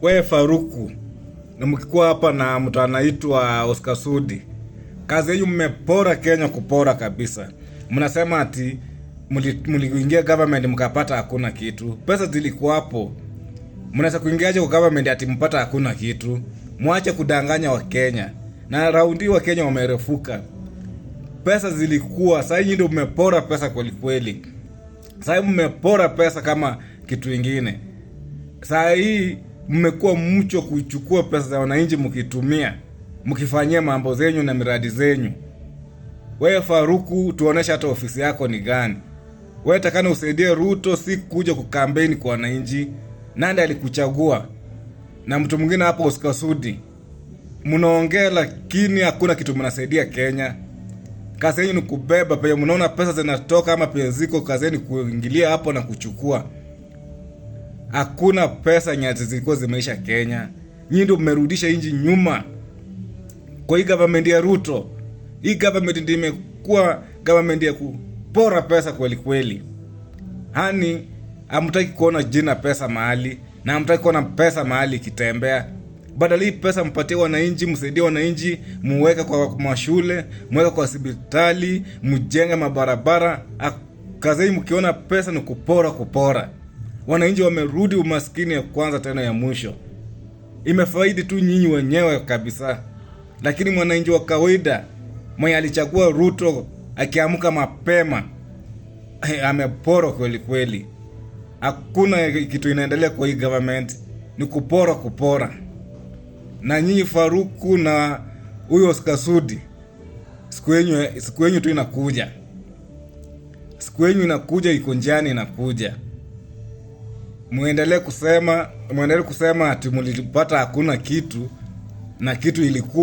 We Faruku, na mkikuwa hapa na mtu anaitwa Oscar Sudi, kazi yenu mmepora Kenya, kupora kabisa. Mnasema ati mliingia government mkapata hakuna kitu. Pesa zilikuwa hapo. Mnaweza kuingiaje kwa government ati mpata hakuna kitu? Mwache kudanganya wa Kenya. Na raundi wa Kenya wamerefuka. Pesa zilikuwa, sasa nyinyi ndio mmepora pesa kweli kweli. Sasa mmepora pesa kama kitu kingine. Sasa hii mmekuwa mcho kuchukua pesa za wananchi mkitumia, mkifanyia mambo zenyu na miradi zenyu. Wewe Faruku, tuonesha hata ofisi yako ni gani. Wewe takana usaidie Ruto, si kuja kukampeni kwa wananchi. Nani alikuchagua? Na mtu mwingine hapo Oscar Sudi. Mnaongea lakini hakuna kitu mnasaidia Kenya. Kazi yenu ni kubeba pia, mnaona pesa zinatoka ama pesa ziko, kazi yenu kuingilia hapo na kuchukua. Hakuna pesa nyati zilikuwa zimeisha Kenya. Nyinyi ndio mmerudisha inji nyuma. Kwa hii government ya Ruto, hii government ndio imekuwa government ya kupora pesa kweli kweli. Hani hamtaki kuona jina pesa mahali, na hamtaki kuona pesa mahali kitembea. Badala hii pesa mpatie wananchi, msaidie wananchi, muweka kwa mashule, muweka kwa hospitali, mjenge mabarabara. Kazi hii mkiona pesa ni kupora. Wananchi wamerudi umaskini ya kwanza tena ya mwisho. Imefaidi tu nyinyi wenyewe kabisa. Lakini mwananchi wa kawaida mwenye alichagua Ruto akiamka mapema, amepora kweli kweli. Hakuna kitu inaendelea kwa hii government, ni kupora. Na nyinyi Faruku na huyo Oscar Sudi, siku yenu tu inakuja. Siku yenu inakuja, iko njiani inakuja. Muendelee kusema ati mlipata hakuna kitu, na kitu ilikuwa